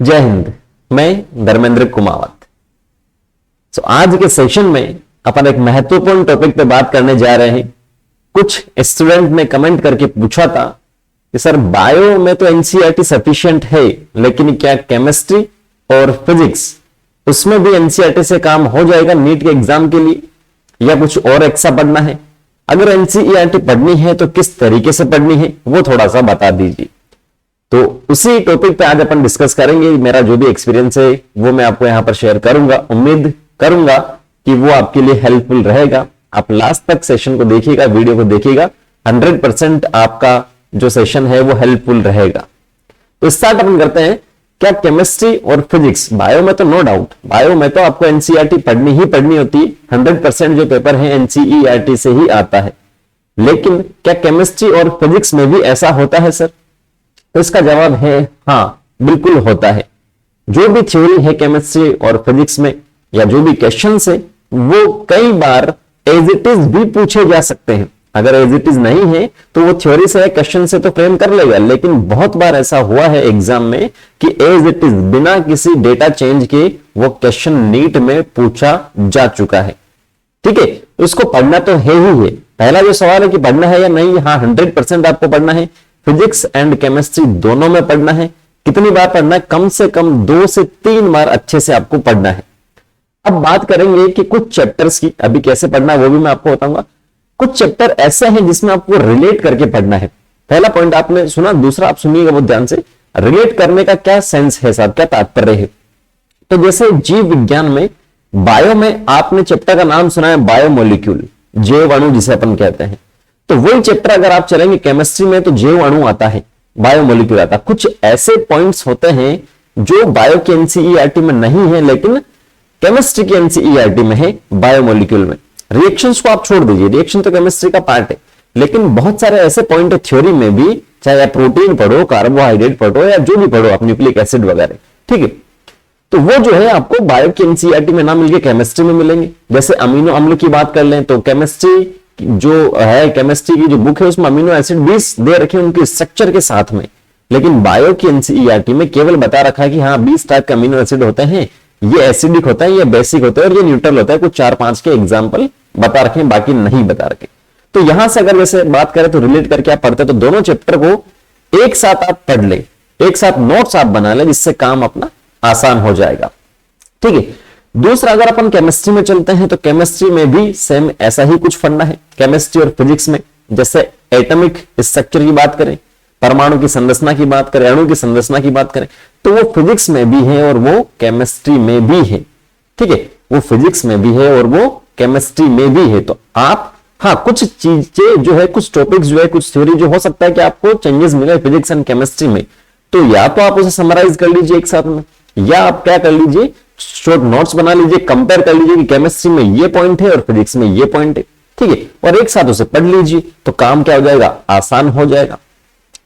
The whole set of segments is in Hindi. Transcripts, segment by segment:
जय हिंद। मैं धर्मेंद्र कुमावत। आज के सेशन में अपन एक महत्वपूर्ण टॉपिक पे बात करने जा रहे हैं। कुछ स्टूडेंट ने कमेंट करके पूछा था कि सर बायो में तो एनसीईआरटी सफिशिएंट है, लेकिन क्या केमिस्ट्री और फिजिक्स उसमें भी एनसीईआरटी से काम हो जाएगा नीट के एग्जाम के लिए, या कुछ और एक्स्ट्रा पढ़ना है? अगर एनसीईआरटी पढ़नी है तो किस तरीके से पढ़नी है वो थोड़ा सा बता दीजिए। तो उसी टॉपिक पे आज अपन डिस्कस करेंगे। मेरा जो भी एक्सपीरियंस है वो मैं आपको यहां पर शेयर करूंगा। उम्मीद करूंगा कि वो आपके लिए हेल्पफुल रहेगा। आप लास्ट तक सेशन को देखिएगा, वीडियो को देखिएगा। 100% आपका जो सेशन है वो हेल्पफुल रहेगा। तो स्टार्ट अपन करते हैं। क्या केमिस्ट्री और फिजिक्स, बायो में तो नो डाउट, बायो में तो आपको एनसीईआरटी पढ़नी ही पढ़नी होती है। 100% जो पेपर है एनसीईआरटी से ही आता है। लेकिन क्या केमिस्ट्री और फिजिक्स में भी ऐसा होता है सर? तो इसका जवाब है हाँ, बिल्कुल होता है। जो भी थ्योरी है केमिस्ट्री और फिजिक्स में, या जो भी क्वेश्चंस है, वो कई बार एज इट इज भी पूछे जा सकते हैं। अगर एज इट इज नहीं है तो वो थ्योरी से क्वेश्चन से तो फ्रेम कर लेगा, लेकिन बहुत बार ऐसा हुआ है एग्जाम में कि एज इट इज बिना किसी डेटा चेंज के वो क्वेश्चन नीट में पूछा जा चुका है। ठीक है, उसको पढ़ना तो है ही है। पहला जो सवाल है कि पढ़ना है या नहीं, हाँ 100% आपको पढ़ना है। फिजिक्स एंड केमिस्ट्री दोनों में पढ़ना है। कितनी बार पढ़ना है? कम से कम 2 से 3 बार अच्छे से आपको पढ़ना है। अब बात करेंगे कि कुछ चैप्टर्स की अभी कैसे पढ़ना है वो भी मैं आपको बताऊंगा। कुछ चैप्टर ऐसे हैं जिसमें आपको रिलेट करके पढ़ना है। पहला पॉइंट आपने सुना, दूसरा आप सुनिएगा बहुत ध्यान से। रिलेट करने का क्या सेंस है साहब, क्या तात्पर्य है? तो जैसे जीव विज्ञान में, बायो में आपने चैप्टर का नाम सुना है बायोमोलिक्यूल, जैव अणु जिसे अपन कहते हैं। तो वही चैप्टर अगर आप चलेंगे केमिस्ट्री में तो जैव अणु आता है, बायोमोलिक्यूल आता है। कुछ ऐसे पॉइंट्स होते हैं जो बायो के एनसीईआरटी में नहीं है, लेकिन केमिस्ट्री के एनसीईआरटी में है, बायोमोलिक्यूल में। रिएक्शंस को आप छोड़ दीजिए, रिएक्शन तो केमिस्ट्री का पार्ट है, लेकिन बहुत सारे ऐसे पॉइंट है थ्योरी में भी, चाहे आप प्रोटीन पढ़ो, कार्बोहाइड्रेट पढ़ो, या जो भी पढ़ो आप, न्यूक्लिक एसिड वगैरह। ठीक है, तो वो जो है आपको बायो के एनसीईआरटी में ना मिलके केमिस्ट्री में मिलेंगे। जैसे अमीनो अम्ल की बात कर लें तो केमिस्ट्री जो है, केमिस्ट्री की जो बुक है उसमें अमीनो एसिड 20 दे रखे उनके स्ट्रक्चर के साथ में, लेकिन बायो की एनसीईआरटी में केवल बता रखा है कि हाँ 20 टाइप के अमीनो एसिड होते हैं, ये एसिडिक होता है, ये बेसिक होता है और ये न्यूट्रल होता है। कुछ 4-5 के एग्जाम्पल बता रखे, बाकी नहीं बता रखे। तो यहां से अगर वैसे बात करें तो रिलेट करके आप पढ़ते तो दोनों चैप्टर को एक साथ आप पढ़ ले, एक साथ नोट्स आप बना ले, जिससे काम अपना आसान हो जाएगा। ठीक है, दूसरा अगर अपन केमिस्ट्री में चलते हैं तो केमिस्ट्री में भी सेम ऐसा ही कुछ फंडा है केमिस्ट्री और फिजिक्स में। जैसे एटॉमिक स्ट्रक्चर की बात करें, परमाणु की संरचना की बात करें, अणु की संरचना की बात करें, तो वो फिजिक्स में भी है और वो केमिस्ट्री में भी है। ठीक है, वो फिजिक्स में भी है और वो केमिस्ट्री में भी है। तो आप हाँ कुछ चीजें जो है, कुछ टॉपिक्स जो है, कुछ थ्योरी जो हो सकता है कि आपको चेंजेस मिले फिजिक्स एंड केमिस्ट्री में, तो या तो आप उसे समराइज कर लीजिए एक साथ में, या आप क्या कर लीजिए, शॉर्ट नोट्स बना लीजिए, कंपेयर कर लीजिए कि केमिस्ट्री में ये पॉइंट है और फिजिक्स में ये पॉइंट है। ठीक है, और एक साथ उसे पढ़ लीजिए तो काम क्या हो जाएगा, आसान हो जाएगा।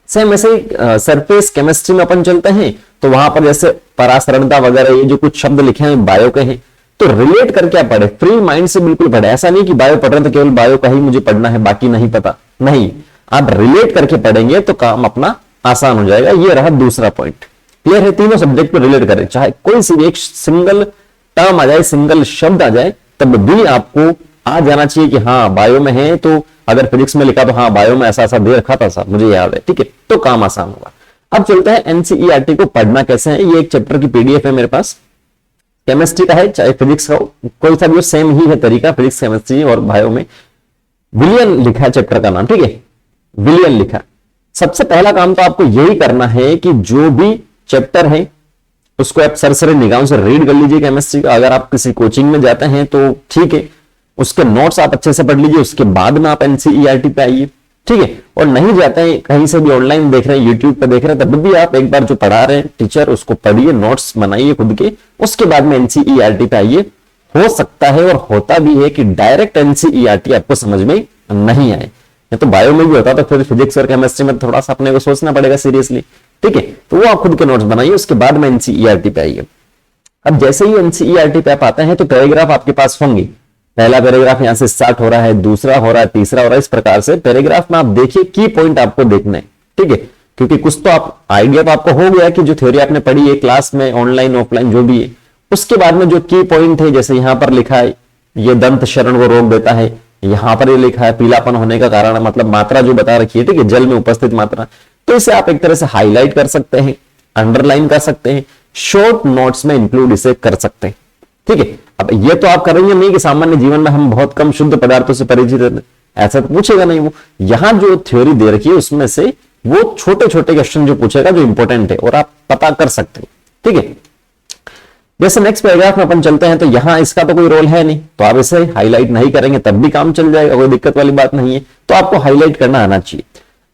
सेम ऐसे ही सरफेस केमिस्ट्री में अपन चलते हैं तो वहां पर जैसे परासरणता वगैरह ये जो कुछ शब्द लिखे हैं बायो के हैं, तो रिलेट करके आप पढ़े, फ्री माइंड से बिल्कुल पढ़े। ऐसा नहीं कि बायो पढ़ रहे तो केवल बायो का ही मुझे पढ़ना है, बाकी नहीं पता, नहीं। आप रिलेट करके पढ़ेंगे तो काम अपना आसान हो जाएगा। ये रहा दूसरा पॉइंट। क्लियर है? तीनों सब्जेक्ट को रिलेट करें, चाहे कोई सी एक सिंगल टर्म आ जाए, सिंगल शब्द आ जाए, तब भी आपको आ जाना चाहिए कि हाँ बायो में है, तो अगर फिजिक्स में लिखा तो हाँ बायो में ऐसा ऐसा दे रखा था साहब, मुझे याद है। ठीक है, तो काम आसान होगा। अब चलते हैं एनसीईआरटी को पढ़ना कैसे है। ये एक चैप्टर की पीडीएफ है मेरे पास, केमिस्ट्री का है चाहे फिजिक्स का हो, कोई सा भी सेम ही है तरीका, फिजिक्स केमिस्ट्री और बायो में। विलियन लिखा है चैप्टर का नाम। ठीक है, विलियन लिखा। सबसे पहला काम तो आपको यही करना है कि जो भी चैप्टर है उसको आप सरसरी निगाहों से रीड कर लीजिए केमिस्ट्री का। अगर आप किसी कोचिंग में जाते हैं तो ठीक है, उसके नोट्स आप अच्छे से पढ़ लीजिए, उसके बाद में आप एनसीईआरटी पे आइए। ठीक है, और नहीं जाते हैं कहीं से भी ऑनलाइन देख रहे हैं, यूट्यूब पे देख रहे हैं, तब भी आप एक बार जो पढ़ा रहे हैं टीचर उसको पढ़िए, नोट्स बनाइए खुद के, उसके बाद में एनसीईआरटी पे आइए। हो सकता है और होता भी है कि डायरेक्ट एनसीईआरटी आपको समझ में नहीं आए। तो बायो में भी होता तो फिर फिजिक्स और केमिस्ट्री में थोड़ा सा अपने को सोचना पड़ेगा सीरियसली। ठीक है, तो वो आप खुद के नोट्स बनाइए, उसके बाद में एनसीईआरटी पे आइए। अब जैसे ही एनसीईआरटी पे आप आते हैं तो पैराग्राफ आपके पास होंगे। पहला पैराग्राफ यहां से स्टार्ट हो रहा है, दूसरा हो रहा है, तीसरा हो रहा है, इस प्रकार से पैराग्राफ में आप देखिए की पॉइंट आपको देखना है। ठीक है, क्योंकि कुछ तो आप आइडिया तो आपको हो गया कि जो थ्योरी आपने पढ़ी है क्लास में, ऑनलाइन ऑफलाइन जो भी है, उसके बाद में जो की पॉइंट है, जैसे यहां पर लिखा है ये दंत शरण को रोक देता है, यहां पर ये लिखा है पीलापन होने का कारण, मतलब मात्रा जो बता रखी है, ठीक है, जल में उपस्थित मात्रा, तो इसे आप एक तरह से हाईलाइट कर सकते हैं, अंडरलाइन कर सकते हैं, शॉर्ट नोट्स में इंक्लूड इसे कर सकते हैं, ठीक है। अब ये तो आप करेंगे नहीं कि सामान्य जीवन में हम बहुत कम शुद्ध पदार्थों से परिचित हैं, ऐसा तो पूछेगा नहीं वो। यहां जो थ्योरी दे रखी है उसमें से वो छोटे छोटे क्वेश्चन जो पूछेगा जो इंपॉर्टेंट है और आप पता कर सकते हैं, ठीक है। जैसे नेक्स्ट पैराग्राफ में अपन चलते हैं, तो यहां इसका तो कोई रोल है नहीं, तो आप इसे हाईलाइट नहीं करेंगे तब भी काम चल जाएगा, कोई दिक्कत वाली बात नहीं है, तो आपको हाईलाइट करना आना चाहिए।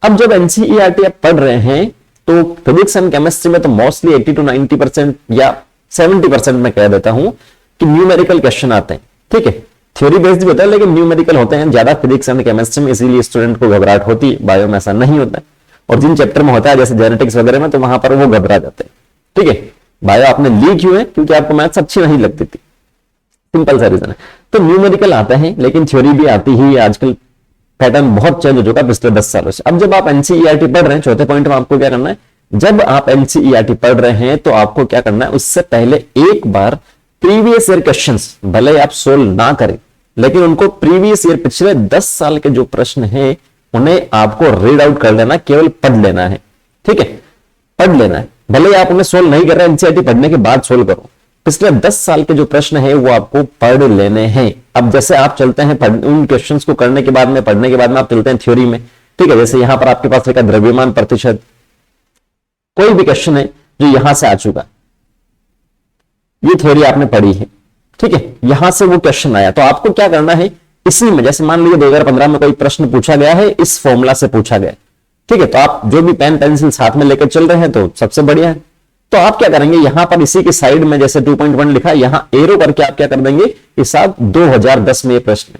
अब जब एनसीईआरटी आप पढ़ रहे हैं तो फिजिक्स एंड केमिस्ट्री में तो मोस्टली 80 to 90% या 70% में कह देता हूं कि न्यूमेरिकल क्वेश्चन आते हैं, ठीक है। थ्योरी बेस्ड भी होता है लेकिन न्यूमेरिकल होते हैं ज्यादा फिजिक्स एंड केमिस्ट्री में, इसीलिए स्टूडेंट को घबराहट होती है। बायो में ऐसा नहीं होता है, और जिन चैप्टर में होता है जैसे जेनेटिक्स वगैरह में, तो वहां पर वो घबरा जाते हैं, ठीक है। बायो आपने ली क्यों है? क्योंकि आपको मैथ्स अच्छी नहीं लगती थी, सिंपल सा रीजन है। तो न्यूमेरिकल आता है लेकिन थ्योरी भी आती ही, आजकल पैटर्न बहुत चेंज हो चुका है पिछले 10 सालों से। अब जब आप एनसीईआरटी पढ़ रहे हैं, चौथे पॉइंट में आपको क्या करना है, जब आप एनसीईआरटी पढ़ रहे हैं तो आपको क्या करना है, उससे पहले एक बार प्रीवियस ईयर क्वेश्चंस भले आप सोल्व ना करें, लेकिन उनको प्रीवियस ईयर पिछले 10 साल के जो प्रश्न हैं उन्हें आपको रीड आउट कर लेना, केवल पढ़ लेना है, ठीक है, पढ़ लेना है। भले आप उन्हें सोल्व नहीं कर रहे, एनसीईआरटी पढ़ने के बाद सोल्व करो, पिछले 10 साल के जो प्रश्न है वो आपको पढ़ लेने हैं। अब जैसे आप चलते हैं उन क्वेश्चंस को करने के बाद में, पढ़ने के बाद में आप चलते हैं थ्योरी में, ठीक है। जैसे यहां पर आपके पास लिखा द्रव्यमान प्रतिशत, कोई भी क्वेश्चन है जो यहां से आ चुका, ये थ्योरी आपने पढ़ी है, ठीक है, यहां से वो क्वेश्चन आया, तो आपको क्या करना है, इसी में जैसे मान लीजिए 2015 में कोई प्रश्न पूछा गया है, इस फॉर्मूला से पूछा गया, ठीक है, तो आप जो भी पेन पेंसिल साथ में लेकर चल रहे हैं तो सबसे बढ़िया है। तो आप क्या करेंगे, यहां पर इसी की साइड में जैसे 2.1 लिखा है, यहां एरो करके आप क्या कर देंगे, कि साहब 2010 में ये प्रश्न,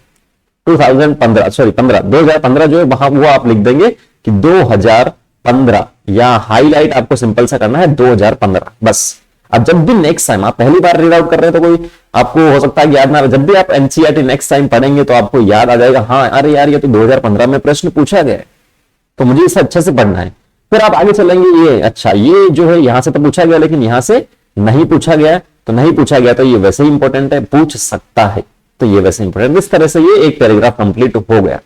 2015 जो है वहां वो आप लिख देंगे कि 2015, या हाईलाइट आपको सिंपल सा करना है 2015 बस। अब जब भी नेक्स्ट टाइम आप पहली बार रीड आउट कर रहे हैं तो कोई आपको हो सकता है कि याद ना, जब भी आप एनसीईआरटी नेक्स्ट टाइम पढ़ेंगे तो आपको याद आ जाएगा, हाँ अरे यार ये तो 2015 में प्रश्न पूछा गया है, तो मुझे इसे अच्छे से पढ़ना है। फिर आप आगे चलेंगे, ये अच्छा ये जो है यहां से तो पूछा गया लेकिन यहां से नहीं पूछा गया, तो नहीं पूछा गया तो ये वैसे ही इंपॉर्टेंट है, पूछ सकता है तो ये वैसे इंपॉर्टेंट। इस तरह से ये एक पैराग्राफ कंप्लीट हो गया।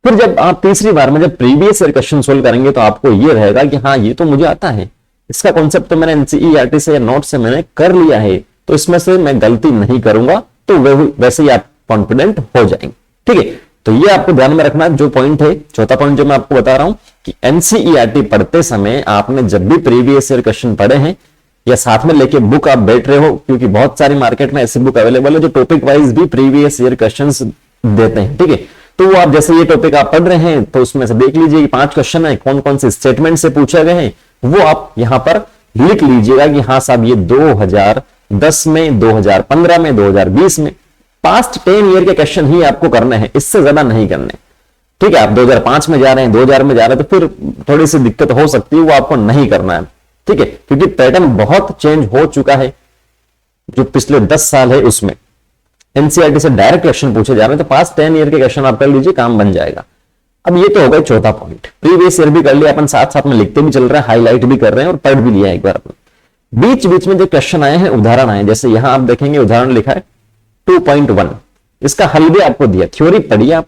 फिर जब आप तीसरी बार में जब प्रीवियस ईयर क्वेश्चन सोल्व करेंगे तो आपको ये रहेगा कि हाँ ये तो मुझे आता है, इसका कॉन्सेप्ट तो मैंने एनसीईआरटी से या नोट से मैंने कर लिया है, तो इसमें से मैं गलती नहीं करूंगा, तो वैसे ही आप कॉन्फिडेंट हो जाएंगे, ठीक है। तो ये आपको ध्यान में रखना जो पॉइंट है, चौथा पॉइंट जो मैं आपको बता रहा हूं कि एनसीईआरटी पढ़ते समय आपने जब भी प्रीवियस ईयर क्वेश्चन पढ़े हैं या साथ में लेके बुक आप बैठ रहे हो, क्योंकि बहुत सारी मार्केट में ऐसी बुक अवेलेबल है जो टॉपिक वाइज भी प्रीवियस ईयर क्वेश्चंस देते हैं, ठीक है। तो वो आप जैसे ये टॉपिक आप पढ़ रहे हैं तो उसमें से देख लीजिए कि 5 क्वेश्चन है, कौन कौन से स्टेटमेंट से पूछे गए हैं वो आप यहां पर लिख लीजिएगा कि हाँ साहब ये 2010 में, 2015 में, 2020 में, पास्ट 10 ईयर के क्वेश्चन ही आपको करने हैं, इससे ज्यादा नहीं करने, ठीक है। आप 2005 में जा रहे हैं, 2000 में जा रहे हैं तो फिर थोड़ी सी दिक्कत हो सकती है, वो आपको नहीं करना है, ठीक है, क्योंकि पैटर्न बहुत चेंज हो चुका है जो पिछले 10 साल है उसमें। एनसीईआरटी से डायरेक्ट क्वेश्चन पूछे जा रहे हैं, तो पास्ट 10 ईयर के क्वेश्चन आप कर लीजिए, काम बन जाएगा। अब ये तो हो गया चौथा पॉइंट, प्रीवियस ईयर भी कर लिया अपन, साथ साथ में लिखते भी चल रहे हैं, हाईलाइट भी कर रहे हैं और पढ़ भी लिया एक बार अपन। बीच बीच में जो क्वेश्चन आए हैं, उदाहरण आए, जैसे यहां आप देखेंगे उदाहरण लिखा है 2.1, इसका हल भी आपको दिया, थ्योरी पढ़िए आप,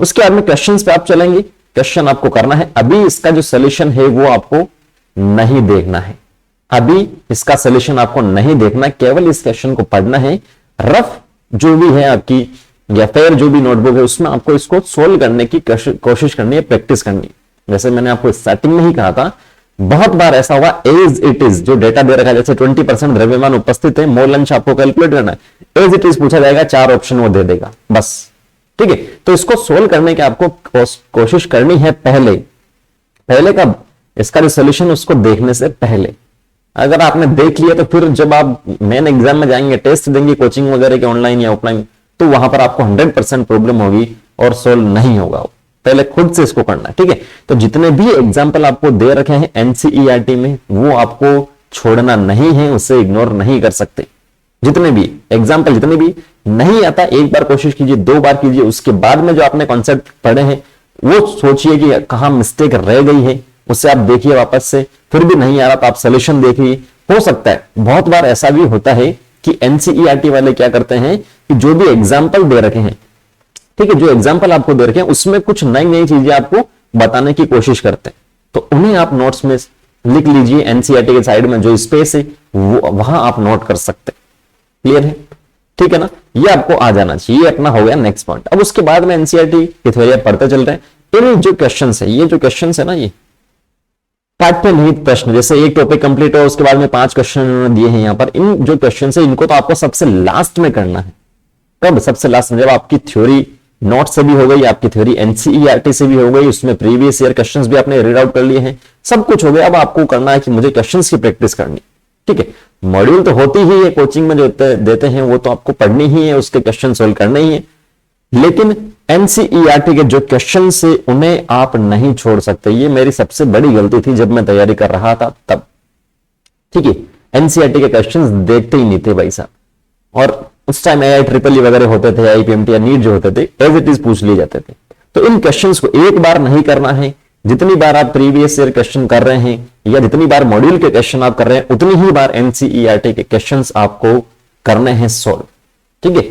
उसके बाद में क्वेश्चन पे आप चलेंगे, क्वेश्चन आपको करना है। अभी इसका जो सोल्यूशन है वो आपको नहीं देखना है, अभी इसका सोल्यूशन आपको नहीं देखना, केवल इस क्वेश्चन को पढ़ना है। रफ जो भी है आपकी या फिर जो भी नोटबुक है उसमें आपको इसको सोल्व करने की कोशिश करनी है, प्रैक्टिस करनी है। जैसे मैंने आपको स्टार्टिंग में ही कहा था, बहुत बार ऐसा हुआ एज इट इज जो डेटा दे रखा है, जैसे 20% द्रव्यमान उपस्थित है, मोल अंश आपको कैलकुलेट करना है, एज इट इज पूछा जाएगा, 4 ऑप्शन वो दे देगा बस, ठीक है। तो इसको सोल्व करने की आपको कोशिश करनी है पहले कब, इसका जो सोल्यूशन उसको देखने से पहले। अगर आपने देख लिया तो फिर जब आप मेन एग्जाम में जाएंगे, टेस्ट देंगे कोचिंग वगैरह के ऑनलाइन या ऑफलाइन, तो वहां पर आपको 100% प्रॉब्लम होगी और सोल्व नहीं होगा। पहले खुद से इसको करना है, ठीक है। तो जितने भी एग्जाम्पल आपको दे रखे हैं एनसीईआरटी में वो आपको छोड़ना नहीं है, उससे इग्नोर नहीं कर सकते। जितने भी एग्जाम्पल, जितने भी नहीं आता, एक बार कोशिश कीजिए, 2 बार कीजिए, उसके बाद में जो आपने कॉन्सेप्ट पढ़े हैं वो सोचिए कि कहां मिस्टेक रह गई है, उसे आप देखिए वापस से, फिर भी नहीं आ रहा तो आप सोल्यूशन देखिए। हो सकता है बहुत बार ऐसा भी होता है कि एनसीईआरटी वाले क्या करते हैं कि जो भी एग्जाम्पल दे रखे हैं, ठीक है, जो एग्जाम्पल आपको दे रखे हैं उसमें कुछ नई नई चीजें आपको बताने की कोशिश करते हैं, तो उन्हें आप नोट्स में लिख लीजिए। एनसीईआरटी के साइड में जो स्पेस है वो वहां आप नोट कर सकते हैं। क्लियर है? ठीक है ना, ये आपको आ जाना चाहिए। अपना हो गया नेक्स्ट पॉइंट। अब उसके बाद में एनसीईआरटी की थ्योरी आप पढ़ते चल रहे हैं। इन जो क्वेश्चन है, ये जो क्वेश्चन है ना, ये पाठ्य निहित प्रश्न, जैसे एक टॉपिक कंप्लीट हो उसके बाद में 5 क्वेश्चन उन्होंने दिए हैं यहां पर। इन जो क्वेश्चन है इनको तो आपको सबसे लास्ट में करना है। कब? सबसे लास्ट में, जब आपकी थ्योरी नोट से भी हो गई, आपकी थ्योरी एनसीईआरटी से भी हो गई, उसमें प्रीवियस ईयर क्वेश्चंस भी आपने रीड आउट कर लिए हैं, सब कुछ हो गया। अब आपको करना है कि मुझे क्वेश्चंस की प्रैक्टिस करनी। ठीक है, मॉड्यूल तो होती ही है, कोचिंग में जो देते हैं वो तो आपको पढ़नी ही है, उसके क्वेश्चन सोल्व करने ही है, लेकिन एनसीईआरटी के जो क्वेश्चन से उन्हें आप नहीं छोड़ सकते। ये मेरी सबसे बड़ी गलती थी जब मैं तैयारी कर रहा था तब। ठीक है, एनसीईआरटी के क्वेश्चंस देखते ही नहीं थे भाई साहब, और उस टाइम AIEEE वगैरह होते थे, IPMT या नीट जो होते थे, एज इट इज पूछ लिए जाते थे। तो इन क्वेश्चंस को एक बार नहीं करना है, जितनी बार आप प्रीवियस ईयर क्वेश्चन कर रहे हैं या जितनी बार मॉड्यूल के क्वेश्चन आप कर रहे हैं, उतनी ही बार एनसीईआरटी के क्वेश्चंस आपको करने हैं सोल्व। ठीक है,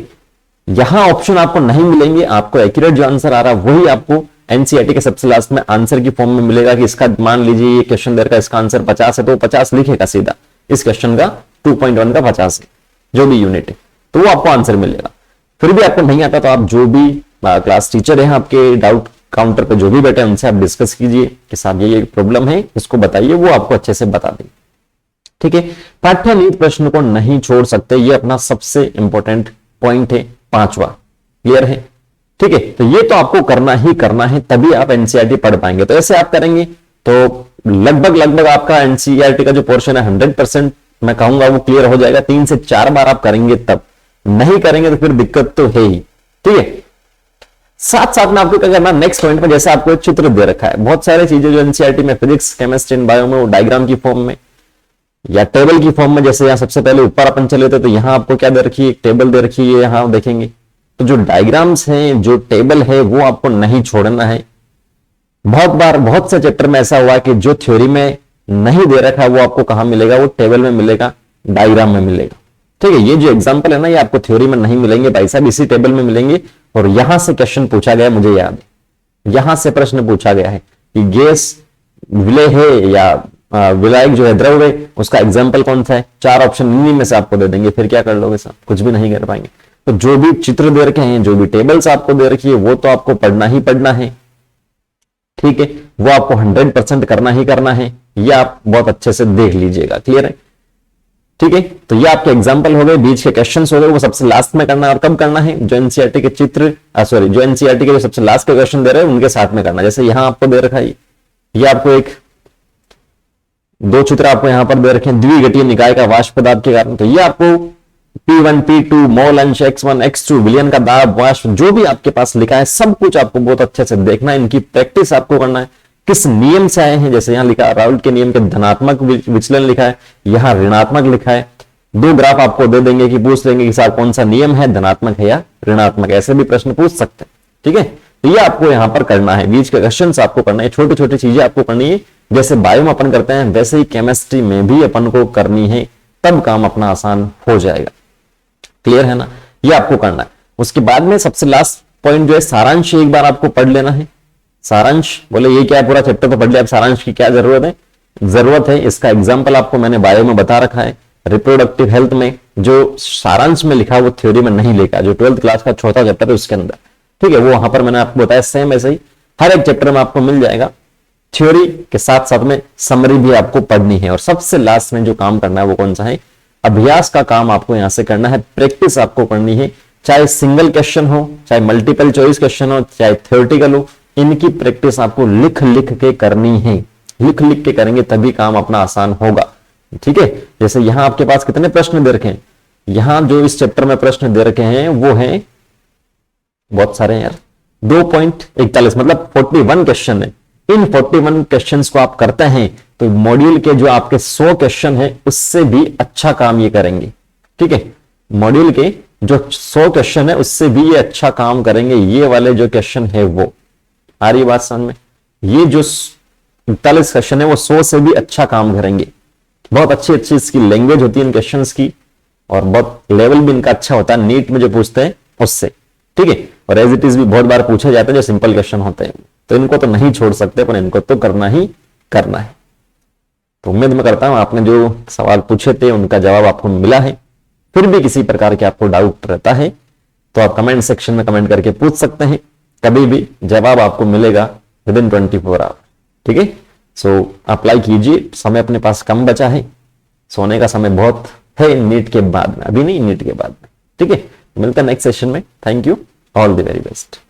यहां ऑप्शन आपको नहीं मिलेंगे, आपको एक्यूरेट जो आंसर आ रहा है वही आपको एनसीईआरटी के सबसे लास्ट में आंसर की फॉर्म में मिलेगा। कि इसका मान लीजिए ये क्वेश्चन देर का इसका आंसर 50 है, तो 50 लिखेगा सीधा, इस क्वेश्चन का 2.1 का 50 है, जो भी यूनिट है, तो वो आपको आंसर मिलेगा। फिर भी आपको नहीं आता तो आप जो भी क्लास टीचर हैं आपके डाउट काउंटर पे जो भी बैठे हैं उनसे आप डिस्कस कीजिए कि साहब ये प्रॉब्लम है, इसको बताइए, वो आपको अच्छे से बता देंगे। ठीक है, पाठ्य निहित प्रश्न को नहीं छोड़ सकते, ये अपना सबसे इंपॉर्टेंट पॉइंट है, 5वां। क्लियर है? ठीक है, तो ये तो आपको करना ही करना है, तभी आप एनसीईआरटी पढ़ पाएंगे। तो ऐसे आप करेंगे तो लगभग आपका एनसीईआरटी का जो पोर्शन है 100% मैं कहूंगा वो क्लियर हो जाएगा। 3 से 4 बार आप करेंगे, तब नहीं करेंगे तो फिर दिक्कत तो है ही। ठीक है, साथ साथ में आपको क्या करना, नेक्स्ट पॉइंट में जैसे आपको एक चित्र दे रखा है, बहुत सारे चीजें जो एनसीईआरटी में फिजिक्स, केमिस्ट्री एंड बायो में वो डायग्राम की फॉर्म में या टेबल की फॉर्म में, जैसे यहां सबसे पहले ऊपर अपन चले थे तो यहां आपको क्या दे रखी है, एक टेबल दे रखी है, यहां देखेंगे तो जो डायग्राम्स हैं, जो टेबल है, वो आपको नहीं छोड़ना है। बहुत बार बहुत से चैप्टर में ऐसा हुआ कि जो थ्योरी में नहीं दे रखा है वो आपको कहां मिलेगा, वो टेबल में मिलेगा, डायग्राम में मिलेगा। ठीक है, ये जो एग्जांपल है ना, ये आपको थ्योरी में नहीं मिलेंगे भाई साहब, इसी टेबल में मिलेंगे। और यहां से क्वेश्चन पूछा गया, मुझे याद है, यहां से प्रश्न पूछा गया है कि गैस विलय है या विलायक जो है द्रव है, उसका एग्जाम्पल कौन सा है। 4 ऑप्शन इन्हीं में से आपको दे देंगे, फिर क्या कर लोगे साहब, कुछ भी नहीं कर पाएंगे। तो जो भी चित्र दे रखे हैं, जो भी टेबल्स आपको दे रखी है, वो तो आपको पढ़ना ही पढ़ना है। ठीक है, वो आपको 100% करना ही करना है, ये आप बहुत अच्छे से देख लीजिएगा। क्लियर है? ठीक है, तो ये आपके एग्जांपल हो गए, बीच के क्वेश्चंस हो गए, वो सबसे लास्ट में करना है। और कब करना है, जो एनसीईआरटी के चित्र जो एनसीईआरटी के जो सबसे लास्ट के क्वेश्चन दे रहे हैं उनके साथ में करना। जैसे यहां आपको दे रखा है, ये आपको 2 चित्र आपको यहां पर दे रखे हैं, द्विघटीय निकाय का वाष्प पदार्थ के कारण। तो ये आपको P1 P2 मोल अंश X1 X2 विलयन का दाब वाष्प जो भी आपके पास लिखा है, सब कुछ आपको बहुत अच्छे से देखना है, इनकी प्रैक्टिस आपको करना है। किस नियम से आए हैं, जैसे यहां लिखा राउल्ट के नियम के धनात्मक विचलन लिखा है, यहां ऋणात्मक लिखा है। 2 ग्राफ आपको दे देंगे कि पूछ लेंगे कि साहब कौन सा नियम है, धनात्मक है या ऋणात्मक, ऐसे भी प्रश्न पूछ सकते हैं। ठीक है, तो ये आपको यहां पर करना है, बीच के क्वेश्चन आपको करना है, छोटी छोटी चीजें आपको करनी है। जैसे बायो में अपन करते हैं वैसे ही केमिस्ट्री में भी अपन को करनी है, तब काम अपना आसान हो जाएगा। क्लियर है ना, ये आपको करना है। उसके बाद में सबसे लास्ट पॉइंट जो है सारांश, एक बार आपको पढ़ लेना है। सारांश बोले ये क्या है, पूरा चैप्टर तो पढ़ लिया, अब सारांश की क्या जरूरत है, जरूरत है इसका एग्जाम्पल आपको मैंने बायो में बता रखा है। रिप्रोडक्टिव हेल्थ में जो सारांश में लिखा वो थ्योरी में नहीं लिखा, जो 12th क्लास का चौथा चैप्टर है उसके अंदर। ठीक है, वो वहां पर मैंने आपको बताया, सेम ऐसे ही हर एक चैप्टर में आपको मिल जाएगा। थ्योरी के साथ साथ में समरी भी आपको पढ़नी है। और सबसे लास्ट में जो काम करना है वो कौन सा है, अभ्यास का काम आपको यहां से करना है, प्रैक्टिस आपको करनी है। चाहे सिंगल क्वेश्चन हो, चाहे मल्टीपल चॉइस क्वेश्चन हो, चाहे थ्योरेटिकल हो, इनकी प्रैक्टिस आपको लिख लिख के करनी है। लिख लिख के करेंगे तभी काम अपना आसान होगा। ठीक है, जैसे यहां आपके पास कितने प्रश्न दे रखे हैं, यहां जो इस चैप्टर में प्रश्न दे रखे हैं वो हैं बहुत सारे हैं यार, 2.41 मतलब 41 क्वेश्चन है। इन 41 क्वेश्चंस को आप करते हैं तो मॉड्यूल के जो आपके 100 क्वेश्चन है उससे भी अच्छा काम ये करेंगे। ठीक है, मॉड्यूल के जो 100 क्वेश्चन है उससे भी ये अच्छा काम करेंगे। ये वाले जो क्वेश्चन है वो आ रही बात समझ में, ये जो 41 क्वेश्चन है वो 100 से भी अच्छा काम करेंगे। बहुत अच्छी अच्छी इसकी लैंग्वेज होती है इन क्वेश्चंस की, और बहुत लेवल भी इनका अच्छा होता है नीट में जो पूछते हैं उससे, ठीक है। और एज इट इज भी बहुत बार पूछे जाते हैं जो सिंपल क्वेश्चन होते हैं, तो इनको तो नहीं छोड़ सकते, पर इनको तो करना ही करना है। तो उम्मीद मैं करता हूं आपने जो सवाल पूछे थे उनका जवाब आपको मिला है। फिर भी किसी प्रकार के आपको डाउट रहता है तो आप कमेंट सेक्शन में कमेंट करके पूछ सकते हैं, कभी भी जवाब आपको मिलेगा विदिन 24 आवर, ठीक है। सो अप्लाई कीजिए, समय अपने पास कम बचा है, सोने का समय बहुत है नीट के बाद में, अभी नहीं नीट के बाद में, ठीक है। मिलता है नेक्स्ट सेशन में। Thank you, all the very best.